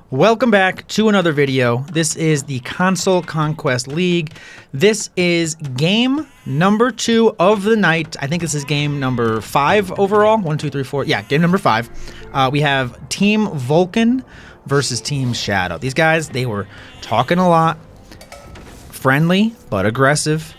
Welcome back to another video. This is the Console Conquest League. This is game number 2 of the night. I think this is game number 5 overall. 1, 2, 3, 4. Yeah, game number 5. We have Team Volcan versus Team Shadow. These guys, they were talking a lot. Friendly, but aggressive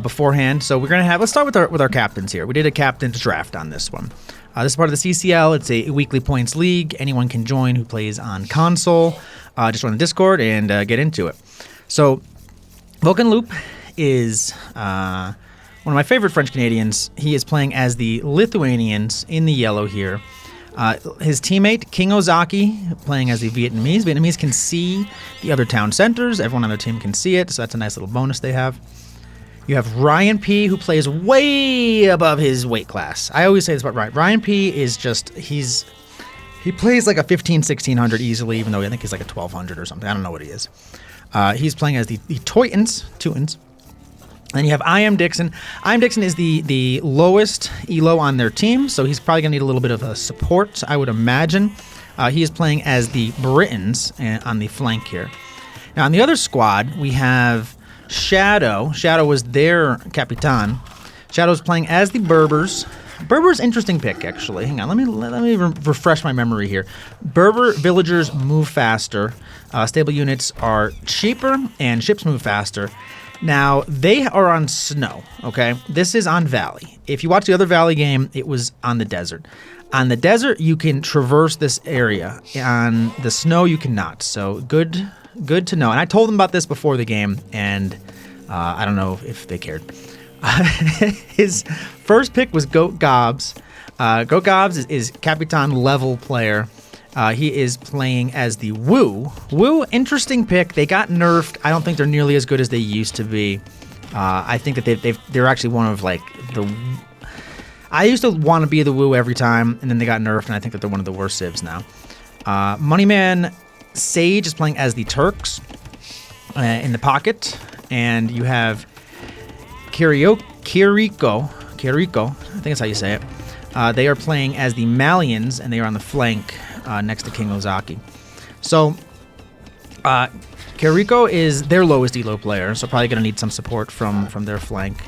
beforehand. So we're going to have, let's start with our captains here. We did a captain's draft on this one. This is part of the CCL. It's a weekly points league. Anyone can join who plays on console. Just join the Discord and get into it. So, VolcanLoup is one of my favorite French Canadians. He is playing as the Lithuanians in the yellow here. His teammate, KiingOzaki, playing as the Vietnamese. Vietnamese can see the other town centers. Everyone on their team can see it, so that's a nice little bonus they have. You have RyanP, who plays way above his weight class. I always say this about Ryan. RyanP is just, he plays like a 1600 easily, even though I think he's like a 1200 or something. I don't know what he is. He's playing as the Teutons. And you have Dixon. Dixon is the lowest elo on their team, so he's probably going to need a little bit of a support, I would imagine. He is playing as the Britons on the flank here. Now, on the other squad, we have Shadow. Shadow was their Capitan. Shadow's playing as the Berbers. Berbers, interesting pick, actually. Hang on, let me refresh my memory here. Berber villagers move faster. Stable units are cheaper, and ships move faster. Now, they are on snow, okay? This is on valley. If you watch the other valley game, it was on the desert. On the desert, you can traverse this area. On the snow, you cannot. So, good to know. And I told them about this before the game, and I don't know if they cared. His first pick was Goat Gobs. Goat Gobs is Capitan level player. He is playing as the Wu. Wu, interesting pick. They got nerfed. I don't think they're nearly as good as they used to be. I think that they're actually one of like the... I used to want to be the Wu every time, and then they got nerfed, and I think that they're one of the worst civs now. MoneyManSage is playing as the Turks in the pocket, and you have Kiriko, I think that's how you say it. They are playing as the Malians, and they are on the flank next to KiingOzaki. So, Kiriko is their lowest elo player, so probably going to need some support from their flank.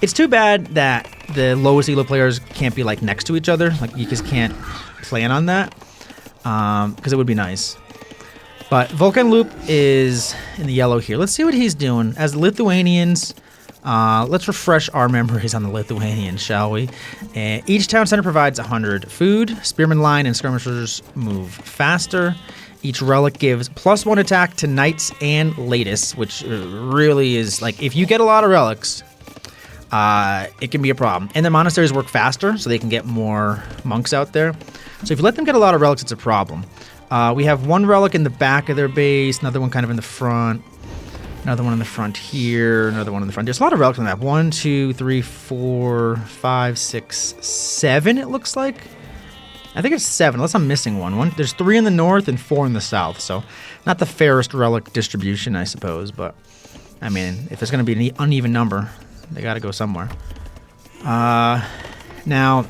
It's too bad that the lowest elo players can't be like next to each other. Like, you just can't plan on that, because it would be nice. But VolcanLoup is in the yellow here. Let's see what he's doing. As the Lithuanians, let's refresh our memories on the Lithuanians, shall we? Each town center provides 100 food. Spearman line and skirmishers move faster. Each relic gives +1 attack to knights and lattice, which really is, like, if you get a lot of relics, it can be a problem. And the monasteries work faster, so they can get more monks out there. So if you let them get a lot of relics, it's a problem. We have one relic in the back of their base, another one kind of in the front, another one in the front here, another one in the front. There's a lot of relics on the map. 1, 2, 3, 4, 5, 6, 7, it looks like. I think it's 7, unless I'm missing one. There's 3 in the north and 4 in the south, so not the fairest relic distribution, I suppose, but, I mean, if there's going to be an uneven number, they got to go somewhere. Now,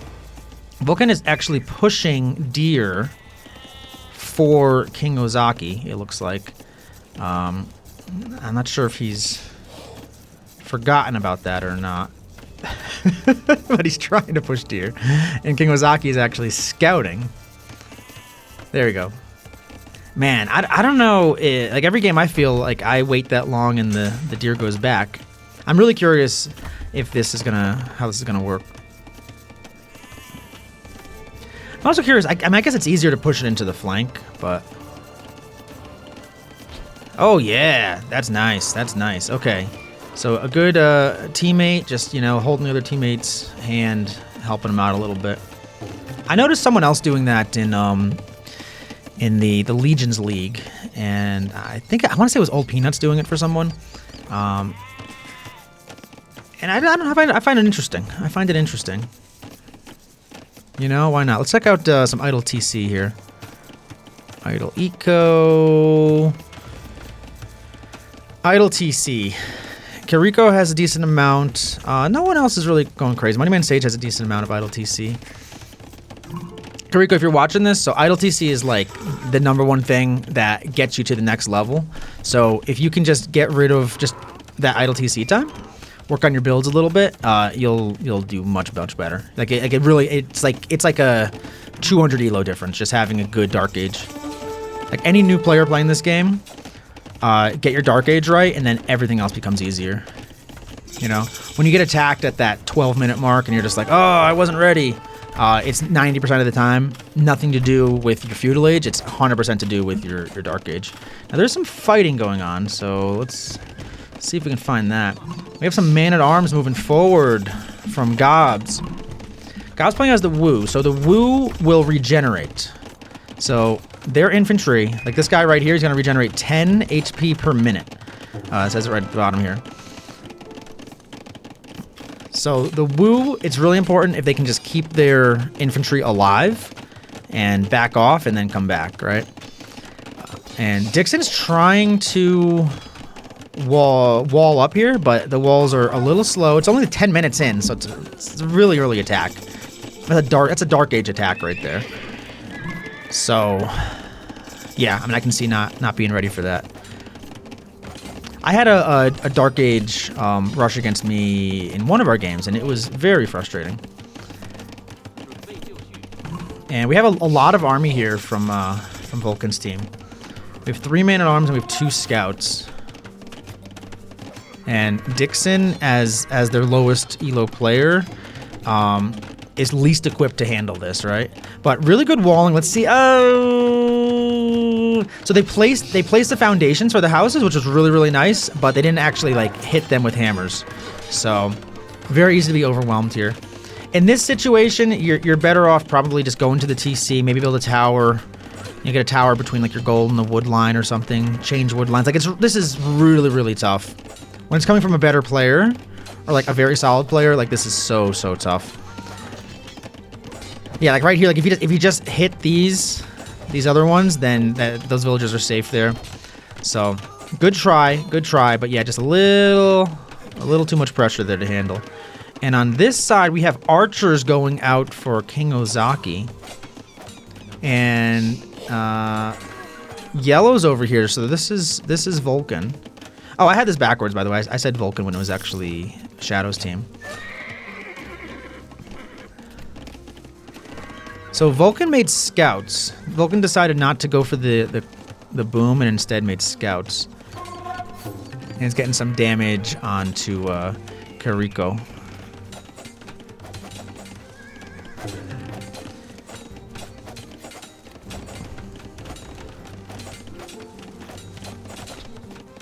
Volcan is actually pushing deer for KiingOzaki, it looks like. I'm not sure if he's forgotten about that or not. But he's trying to push deer. And KiingOzaki is actually scouting. There we go. Man, I don't know. Like, every game I feel like I wait that long and the deer goes back. I'm really curious if this is how this is gonna work. I'm also curious. I mean, I guess it's easier to push it into the flank, but... Oh, yeah. That's nice. That's nice. Okay. So a good teammate, just, holding the other teammate's hand, helping him out a little bit. I noticed someone else doing that in the Legions League, and I want to say it was Old Peanuts doing it for someone. And I find it interesting. I find it interesting. Why not? Let's check out some idle TC here. Idle Eco. Idle TC. Kiriko has a decent amount. No one else is really going crazy. MoneyManSage has a decent amount of idle TC. Kiriko, if you're watching this, so idle TC is like the #1 thing that gets you to the next level. So if you can just get rid of just that idle TC time, work on your builds a little bit, you'll do much better. It's like a 200 elo difference just having a good Dark Age. Like any new player playing this game, get your Dark Age right, and then everything else becomes easier. You know, when you get attacked at that 12-minute mark and you're just like, oh, I wasn't ready. It's 90% of the time nothing to do with your Feudal Age. It's 100% to do with your Dark Age. Now there's some fighting going on, so let's see if we can find that. We have some man-at-arms moving forward from Gobs. Gobs playing as the Woo, so the Woo will regenerate. So their infantry, like this guy right here, is going to regenerate 10 HP per minute. It says it right at the bottom here. So the Woo, it's really important if they can just keep their infantry alive and back off and then come back, right? And Dixon's trying to wall up here, but the walls are a little slow. It's only 10 minutes in, so it's a really early attack. That's a Dark Age attack right there. So, yeah, I mean, I can see not being ready for that. I had a Dark Age rush against me in one of our games, and it was very frustrating. And we have a lot of army here from Vulcan's team. We have 3 man-at-arms and we have 2 scouts. And Dixon, as their lowest elo player, is least equipped to handle this, right? But really good walling. Let's see. Oh, so they placed the foundations for the houses, which was really nice, but they didn't actually like hit them with hammers. So very easy to be overwhelmed here. In this situation, you're better off probably just going to the TC, maybe build a tower. You get a tower between like your gold and the wood line or something. Change wood lines. Like this is really tough. When it's coming from a better player or like a very solid player, like this is so tough. Yeah, like right here, like if you just hit these other ones, then those villagers are safe there. So good try, but yeah, just a little too much pressure there to handle. And on this side, we have archers going out for KiingOzaki, and yellow's over here. So this is Vulcan. Oh, I had this backwards, by the way. I said Vulcan when it was actually Shadow's team. So Vulcan made scouts. Vulcan decided not to go for the boom and instead made scouts. And it's getting some damage onto Kariko.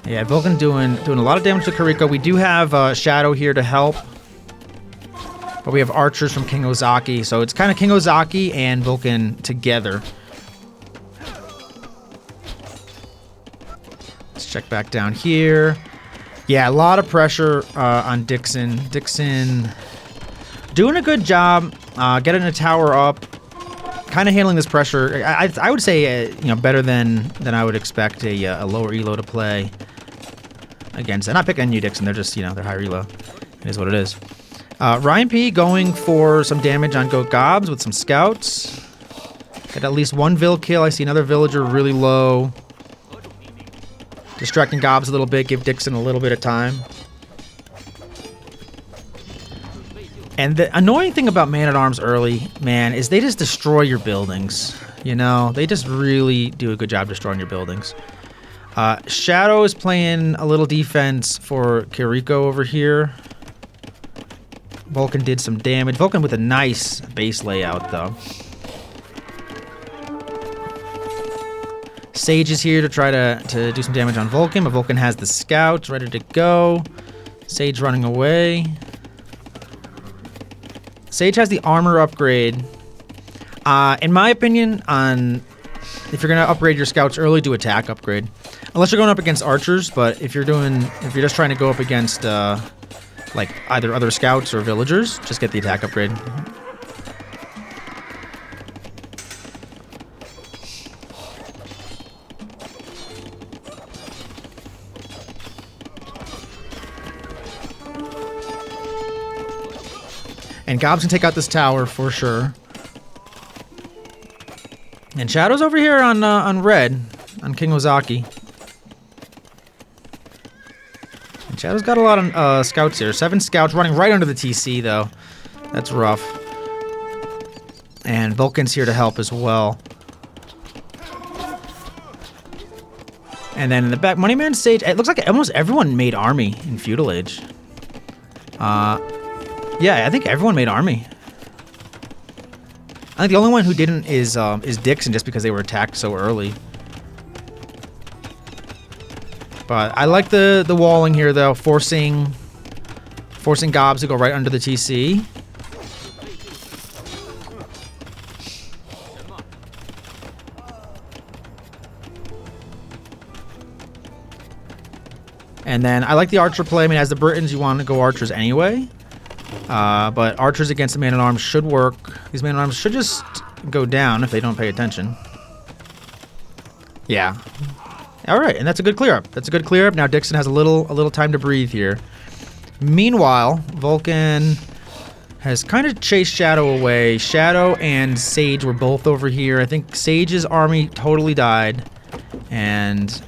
Yeah, Vulcan doing a lot of damage to Kariko. We do have Shadow here to help. But we have archers from KiingOzaki, so it's kind of KiingOzaki and Vulcan together. Let's check back down here. Yeah, a lot of pressure on Dixon. Dixon doing a good job, getting a tower up, kind of handling this pressure. I would say better than I would expect a lower elo to play against. I'm not picking on you, Dixon. They're just they're higher elo. It is what it is. RyanP going for some damage on Goat Gobs with some scouts. Got at least 1 vill kill. I see another villager really low. Distracting Gobs a little bit, give Dixon a little bit of time. And the annoying thing about man-at-arms early, man, is they just destroy your buildings. They just really do a good job destroying your buildings. Shadow is playing a little defense for Kariko over here. Vulcan did some damage. Vulcan with a nice base layout, though. Sage is here to try to do some damage on Vulcan, but Vulcan has the scouts ready to go. Sage running away. Sage has the armor upgrade. In my opinion, if you're gonna upgrade your scouts early, do attack upgrade. Unless you're going up against archers, but if you're just trying to go up against like either other scouts or villagers, just get the attack upgrade. And Gobs can take out this tower for sure. And Shadow's over here on red, on KiingOzaki. And Shadow's got a lot of scouts here. 7 scouts running right under the TC, though. That's rough. And Vulcan's here to help as well. And then in the back, MoneyManSage. It looks like almost everyone made army in Feudal Age. Yeah, I think everyone made army. I think the only one who didn't is Dixon, just because they were attacked so early. But I like the walling here, though, forcing gobs to go right under the TC. And then I like the archer play. I mean, as the Britons, you want to go archers anyway. But archers against the man-at-arms should work. These man-at-arms should just go down if they don't pay attention. Yeah. All right, and that's a good clear-up. That's a good clear-up. Now Dixon has a little time to breathe here. Meanwhile, Volcan has kind of chased Shadow away. Shadow and Sage were both over here. I think Sage's army totally died. And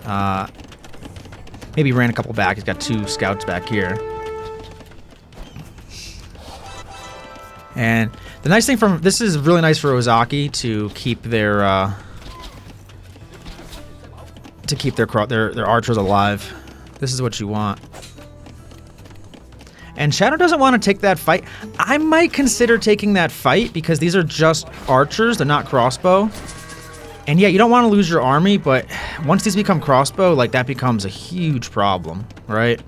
maybe ran a couple back. He's got 2 scouts back here. And the nice thing from this is really nice for Ozaki to keep their archers alive. This is what you want. And Shadow doesn't want to take that fight. I might consider taking that fight because these are just archers. They're not crossbow. And yeah, you don't want to lose your army, but once these become crossbow, like that becomes a huge problem, right?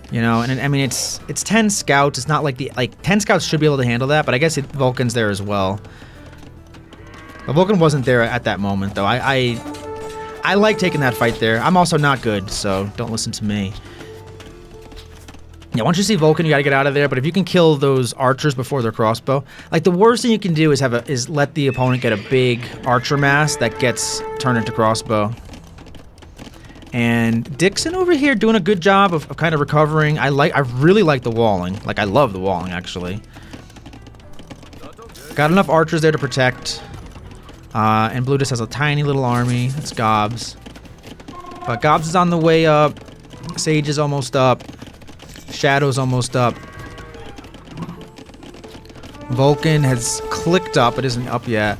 You know, and I mean it's 10 scouts. It's not like 10 scouts should be able to handle that, but I guess Vulcan's there as well. But Vulcan wasn't there at that moment, though. I like taking that fight there. I'm also not good, so don't listen to me. Yeah, once you see Vulcan, you gotta get out of there. But if you can kill those archers before their crossbow, like the worst thing you can do is let the opponent get a big archer mass that gets turned into crossbow. And Dixon over here doing a good job of kind of recovering. I really like the walling. Like I love the walling actually. Got enough archers there to protect. And Blue just has a tiny little army. It's Gobs. But Gobs is on the way up. Sage is almost up. Shadow's almost up. Vulcan has clicked up, but isn't up yet.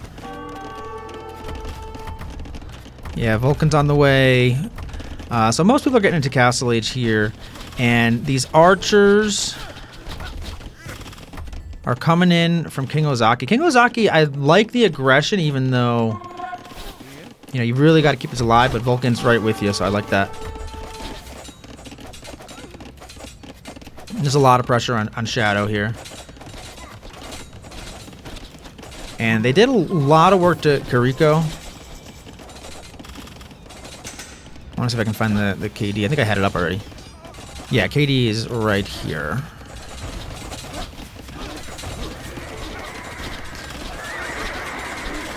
Yeah, Vulcan's on the way. So most people are getting into Castle Age here. And these archers are coming in from KiingOzaki. KiingOzaki, I like the aggression, even though, you know, you really got to keep this alive, but Vulcan's right with you, so I like that. There's a lot of pressure on Shadow here. And they did a lot of work to Kiriko. I want to see if I can find the KD. I think I had it up already. Yeah, KD is right here.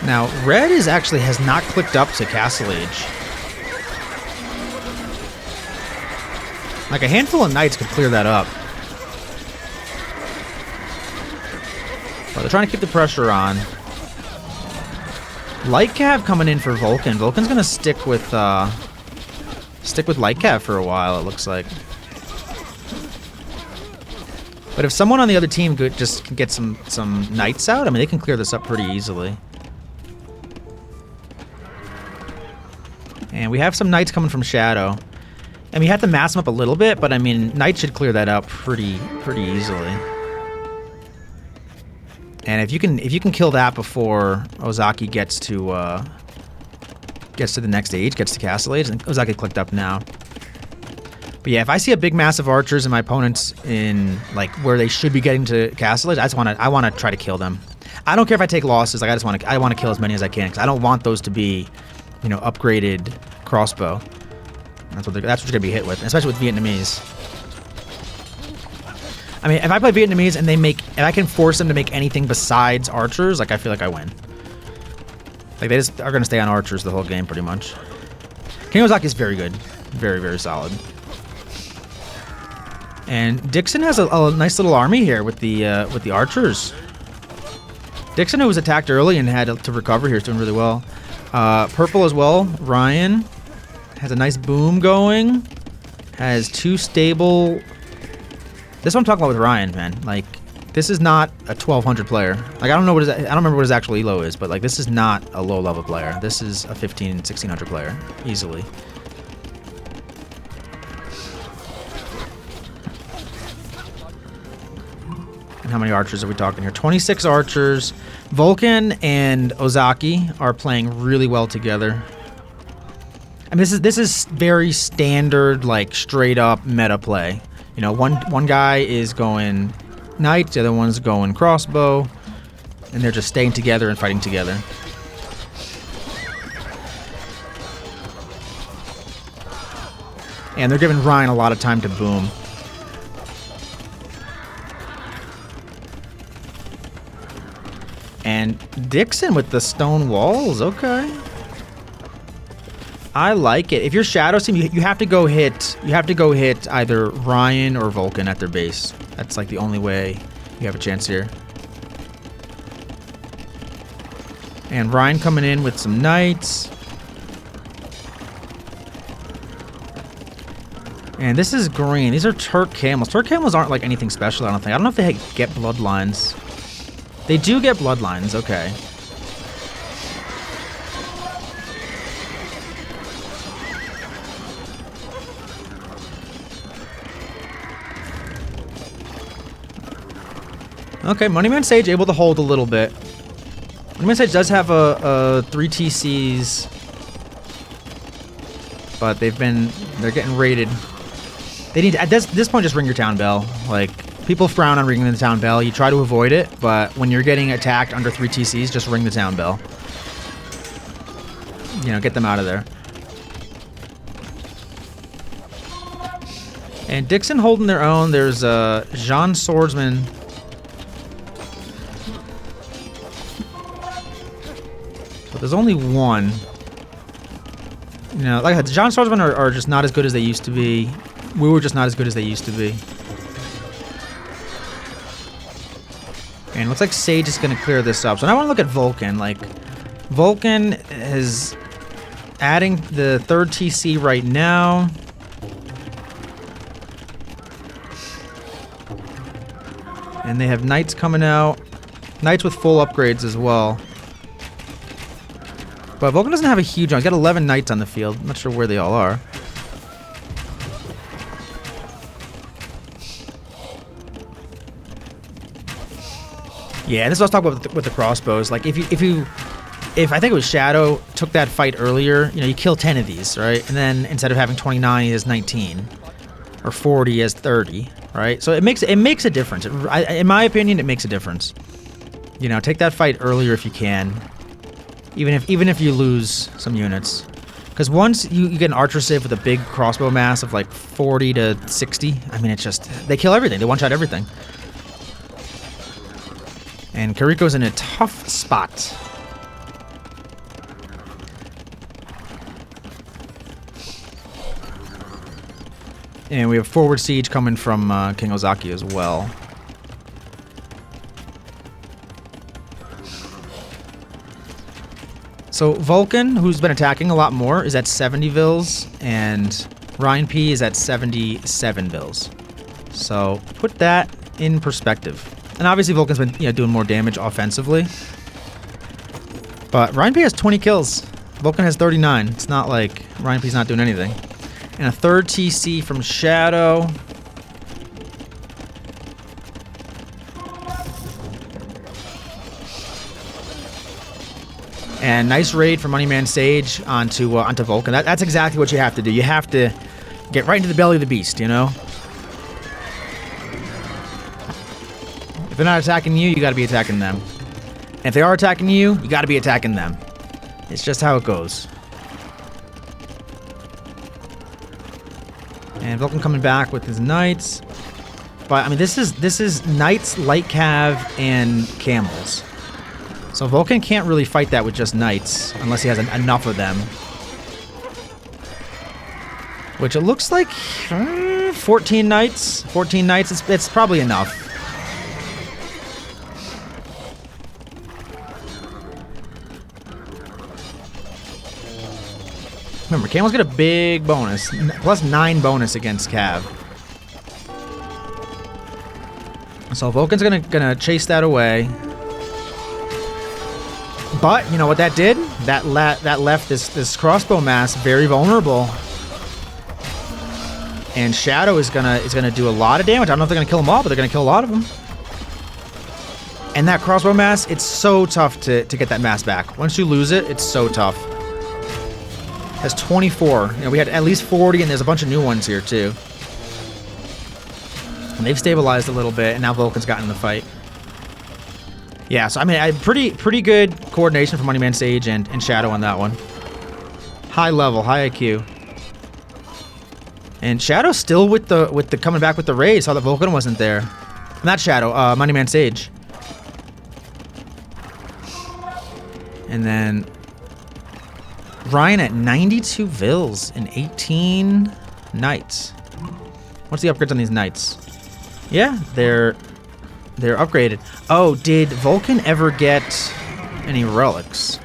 Now, Red has not clicked up to Castle Age. Like a handful of knights could clear that up. But they're trying to keep the pressure on. Light Cav coming in for Vulcan. Vulcan's gonna stick with Light Cav for a while, it looks like. But if someone on the other team could just get some knights out, I mean, they can clear this up pretty easily. And we have some knights coming from Shadow. And we have to mass them up a little bit, but I mean, knights should clear that up pretty easily. And if you can kill that before Ozaki gets to the next age, gets to Castle Age, and Ozaki clicked up now. But yeah, if I see a big mass of archers and my opponents in like where they should be getting to Castle Age, I want to try to kill them. I don't care if I take losses. Like I want to kill as many as I can because I don't want those to be, you know, upgraded crossbow. That's what you're gonna be hit with, especially with Vietnamese. I mean, if I play Vietnamese and if I can force them to make anything besides archers, like I feel like I win. Like they just are gonna stay on archers the whole game pretty much. KiingOzaki is very good, very solid. And Dixon has a nice little army here with the archers. Dixon, who was attacked early and had to recover here, is doing really well. Purple as well. Ryan has a nice boom going. Has 2 stable... This is what I'm talking about with Ryan, man. Like, this is not a 1200 player. Like, I don't remember what his actual elo is, but like, this is not a low level player. This is a 1600 player, easily. And how many archers are we talking here? 26 archers. Volcan and Ozaki are playing really well together. I mean, this is very standard, like, straight up meta play. You know, one guy is going knight, the other one's going crossbow, and they're just staying together and fighting together. And they're giving Ryan a lot of time to boom. And Dixon with the stone walls, okay. I like it. If you're Shadow Team, you have to go hit. You have to go hit either Ryan or Volcan at their base. That's like the only way you have a chance here. And Ryan coming in with some knights. And this is green. These are Turk camels. Turk camels aren't like anything special, I don't think. I don't know if they get bloodlines. They do get bloodlines, okay. Okay, MoneyManSage able to hold a little bit. MoneyManSage does have a 3 TCs, but they're getting raided. They need to, at this point, just ring your town bell. Like, people frown on ringing the town bell. You try to avoid it, but when you're getting attacked under 3 TCs, just ring the town bell. You know, get them out of there. And Dixon holding their own. There's Jean Swordsman. But there's only one. You know, like I said, Jean Swordsman are just not as good as they used to be. We were just not as good as they used to be. And it looks like Sage is going to clear this up. So now I want to look at Volcan. Like, Volcan is adding the 3rd TC right now. And they have knights coming out. Knights with full upgrades as well. But Volcan doesn't have a huge one. He's got 11 knights on the field. I'm not sure where they all are. Yeah, this is what I was talking about with the crossbows. Like, if I think it was Shadow took that fight earlier, you know, you kill 10 of these, right? And then instead of having 29, he has 19, or 40, he has 30, right? So it makes a difference. In my opinion, it makes a difference. You know, take that fight earlier if you can, even if you lose some units, because once you get an archer save with a big crossbow mass of like 40 to 60, I mean, it's just they kill everything. They one-shot everything. And Kariko's in a tough spot. And we have forward siege coming from KiingOzaki as well. So Volcan, who's been attacking a lot more, is at 70 vills, and RyanP is at 77 vills. So put that in perspective. And obviously Volcan's been doing more damage offensively. But RyanP has 20 kills. Volcan has 39. It's not like RyanP's not doing anything. And a 3rd TC from Shadow. And nice raid from MoneyManSage onto Volcan. That's exactly what you have to do. You have to get right into the belly of the beast, you know? If they're not attacking you, you gotta be attacking them. And if they are attacking you, you gotta be attacking them. It's just how it goes. And Volcan coming back with his knights. But I mean, this is knights, light cav, and camels. So Volcan can't really fight that with just knights unless he has enough of them. Which it looks like 14 knights. 14 knights. It's probably enough. Remember, Camels get a big bonus. Plus 9 bonus against Cav. So Vulcan's gonna chase that away. But you know what that did? That left this crossbow mass very vulnerable. And Shadow is gonna do a lot of damage. I don't know if they're gonna kill them all, but they're gonna kill a lot of them. And that crossbow mass, it's so tough to get that mass back. Once you lose it, it's so tough. Has 24. You know, we had at least 40, and there's a bunch of new ones here too. And they've stabilized a little bit, and now Vulcan's gotten in the fight. Yeah, so I mean, pretty good coordination from MoneyManSage and Shadow on that one. High level, high IQ. And Shadow's still with the coming back with the raid. Saw that Vulcan wasn't there. Not Shadow, MoneyManSage. And then Ryan at 92 Vils and 18 Knights. What's the upgrades on these Knights? Yeah, they're upgraded. Oh, did Vulcan ever get any relics?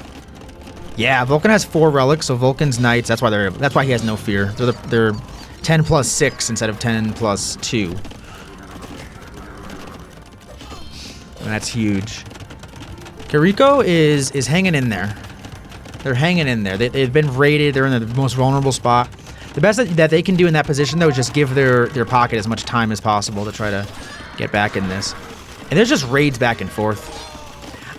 Yeah, Vulcan has 4 relics, so Vulcan's Knights, that's why he has no fear. They're 10 plus 6 instead of 10 plus 2. And that's huge. Kiriko is hanging in there. They're hanging in there. They've been raided. They're in the most vulnerable spot. The best that they can do in that position, though, is just give their pocket as much time as possible to try to get back in this. And there's just raids back and forth.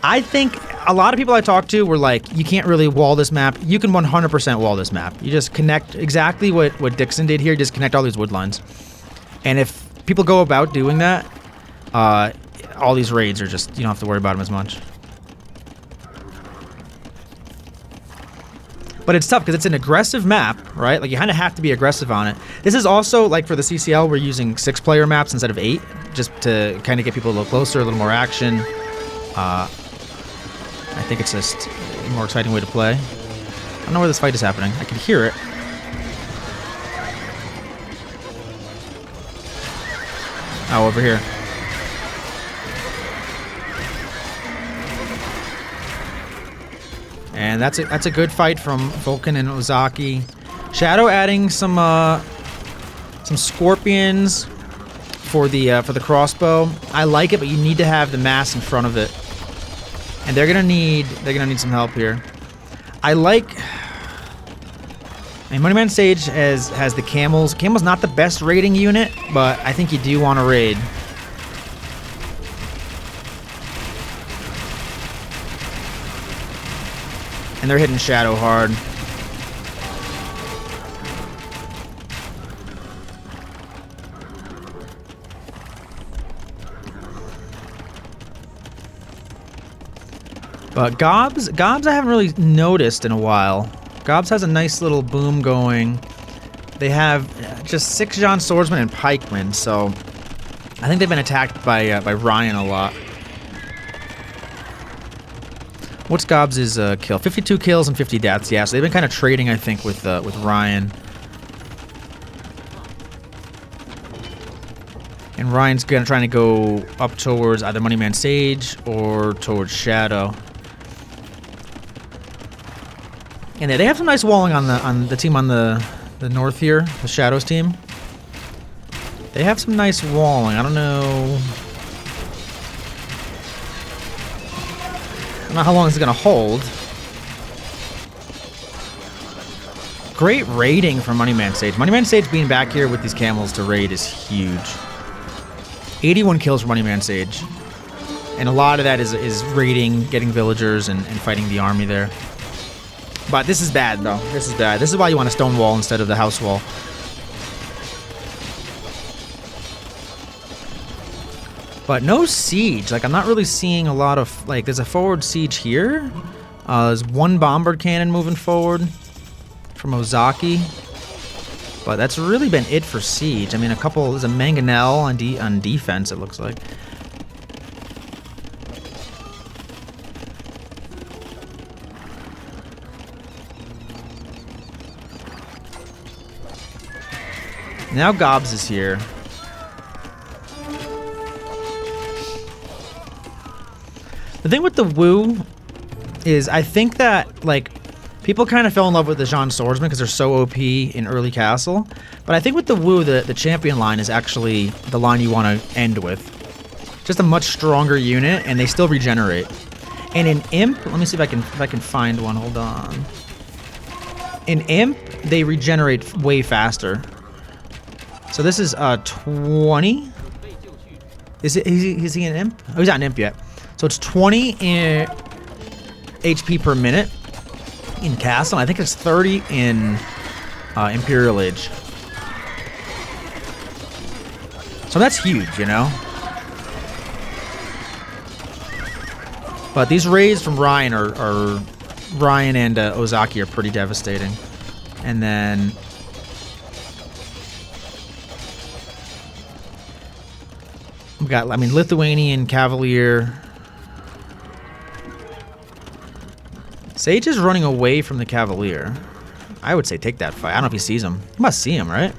I think a lot of people I talked to were like, you can't really wall this map. You can 100% wall this map. You just connect exactly what Dixon did here. Just connect all these wood lines. And if people go about doing that, all these raids are just, you don't have to worry about them as much. But it's tough because it's an aggressive map, right? Like, you kind of have to be aggressive on it. This is also, like, for the CCL, we're using 6-player maps instead of 8, just to kind of get people a little closer, a little more action. I think it's just a more exciting way to play. I don't know where this fight is happening. I can hear it. Oh, over here. And that's a good fight from Volcan and Ozaki. Shadow adding some scorpions for the crossbow. I like it, but you need to have the mass in front of it. And they're gonna need some help here. I like. And MoneyManSage has the camels. Camel's not the best raiding unit, but I think you do want to raid. And they're hitting Shadow hard. But Gobs I haven't really noticed in a while. Gobs has a nice little boom going. They have just 6 John Swordsmen and Pikemen, so I think they've been attacked by Ryan a lot. What's Gobs' kill? 52 kills and 50 deaths. Yeah, so they've been kind of trading, I think, with Ryan. And Ryan's trying to go up towards either MoneyManSage or towards Shadow. And they have some nice walling on the team on the north here, the Shadows team. They have some nice walling. I don't know how long it's gonna hold. Great raiding from MoneyManSage. MoneyManSage being back here with these camels to raid is huge. 81 kills for MoneyManSage. And a lot of that is raiding, getting villagers, and fighting the army there. But this is bad, though. This is bad. This is why you want a stone wall instead of the house wall. But no siege. Like, I'm not really seeing a lot of... Like, there's a forward siege here. There's 1 bombard cannon moving forward from Ozaki. But that's really been it for siege. I mean, there's a mangonel on defense, it looks like. Now Gobs is here. The thing with the Woo is I think that, like, People kind of fell in love with the Jean Swordsman because they're so OP in early castle. But I think with the Wu, the champion line is actually the line you want to end with. Just a much stronger unit, and they still regenerate. And in Imp, let me see if I can find one. Hold on. In Imp, they regenerate way faster. So this is 20. Is he an Imp? Oh, he's not an Imp yet. So it's 20 in HP per minute in Castle. I think it's 30 in Imperial Age. So that's huge, you know? But these raids from Ryan are Ryan and Ozaki are pretty devastating. And then we got, I mean, Lithuanian Cavalier. Sage is running away from the Cavalier. I would say take that fight. I don't know if he sees him. He must see him, right?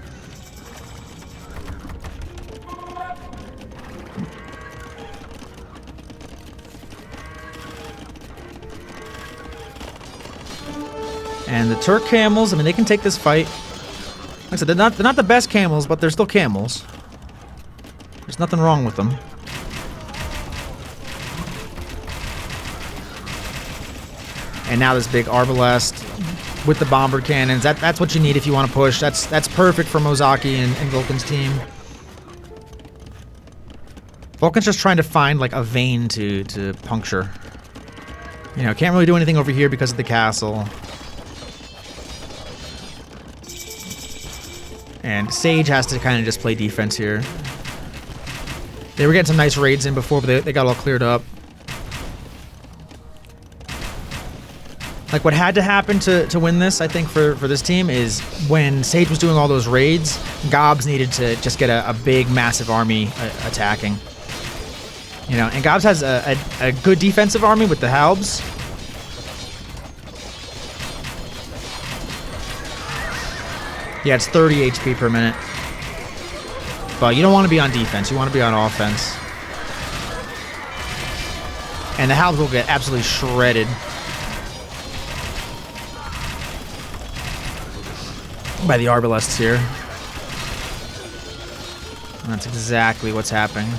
And the Turk camels, I mean, they can take this fight. Like I said, they're not the best camels, but they're still camels. There's nothing wrong with them. And now this big Arbalest with the bomber cannons. That's what you need if you want to push. That's perfect for Ozaki and Vulcan's team. Vulcan's just trying to find like a vein to puncture. You know, can't really do anything over here because of the castle. And Sage has to kind of just play defense here. They were getting some nice raids in before, but they got all cleared up. Like, what had to happen to win this, I think, for this team is when Sage was doing all those raids, Gobs needed to just get a big, massive army attacking. You know, and Gobs has a good defensive army with the Halbs. Yeah, it's 30 HP per minute. But you don't want to be on defense. You want to be on offense. And the Halbs will get absolutely shredded by the Arbalests here. And that's exactly what's happening.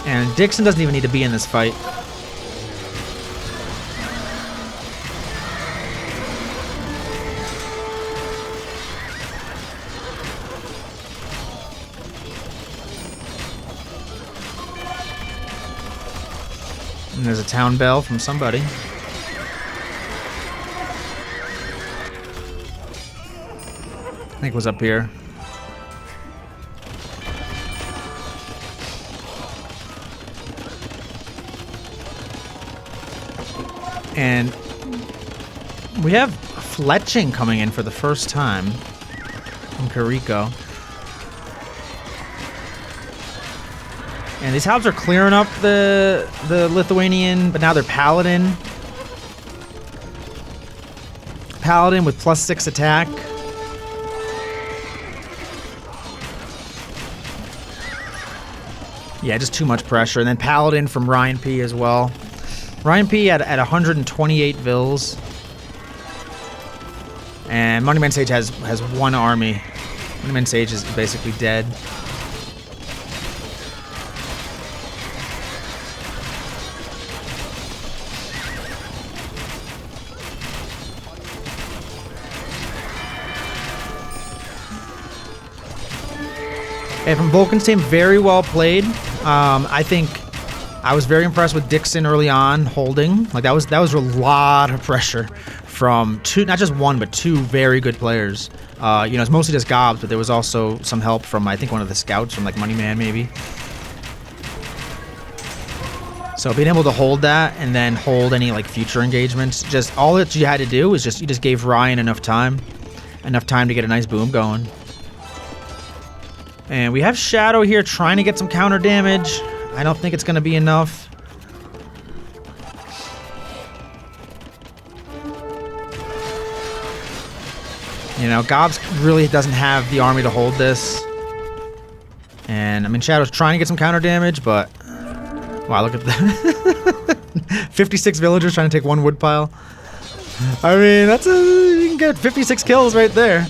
And Dixon doesn't even need to be in this fight. And there's a town bell from somebody. I think it was up here. And we have fletching coming in for the first time from Kariko. And these Halbs are clearing up the Lithuanian, but now they're Paladin. Paladin with +6 attack. Yeah, just too much pressure. And then Paladin from RyanP as well. RyanP at 128 Vils. And MoneyManSage has one army. MoneyManSage is basically dead. And from Vulcan's team, very well played. I think I was very impressed with Dixon early on holding. Like that was a lot of pressure from two, not just one, but two very good players. You know, it's mostly just Gobs, but there was also some help from I think one of the scouts from like MoneyMan maybe. So being able to hold that and then hold any like future engagements, just all that you had to do was you just gave Ryan enough time to get a nice boom going. And we have Shadow here trying to get some counter damage. I don't think it's going to be enough. You know, Gobs really doesn't have the army to hold this. And, I mean, Shadow's trying to get some counter damage, but Wow, look at that. 56 villagers trying to take one wood pile. I mean, that's you can get 56 kills right there.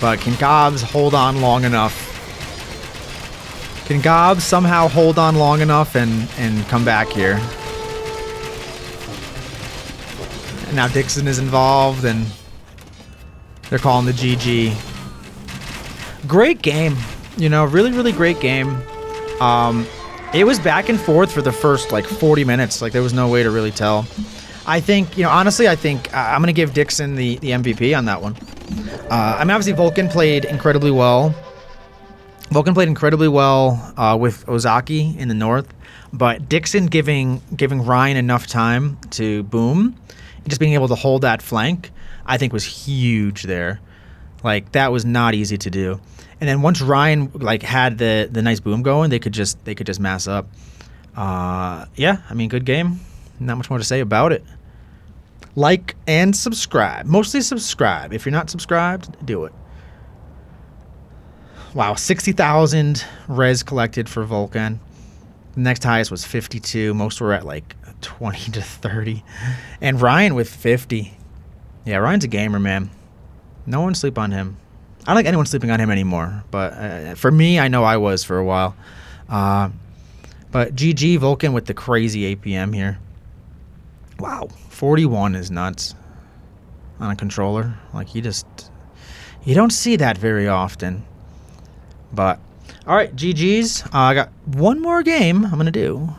But can Gobs hold on long enough? Can Gobs somehow hold on long enough and come back here? And now Dixon is involved and they're calling the GG. Great game. You know, really, really great game. It was back and forth for the first, like, 40 minutes. Like, there was no way to really tell. I think, you know, honestly, I think I'm going to give Dixon the MVP on that one. I mean, obviously, Volcan played incredibly well. Volcan played incredibly well with Ozaki in the north, but Dixon giving Ryan enough time to boom, and just being able to hold that flank, I think was huge there. Like, that was not easy to do. And then once Ryan like had the nice boom going, they could just mass up. Yeah, I mean, good game. Not much more to say about it. Like and subscribe. Mostly subscribe. If you're not subscribed, do it. Wow, 60,000 res collected for Volcan. The next highest was 52. Most were at like 20 to 30. And Ryan with 50. Yeah, Ryan's a gamer, man. No one sleep on him. I don't think anyone's sleeping on him anymore. But for me, I know I was for a while. But GG Volcan with the crazy APM here. Wow, 41 is nuts on a controller. Like, you don't see that very often. But, all right, GG's. I got one more game I'm going to do.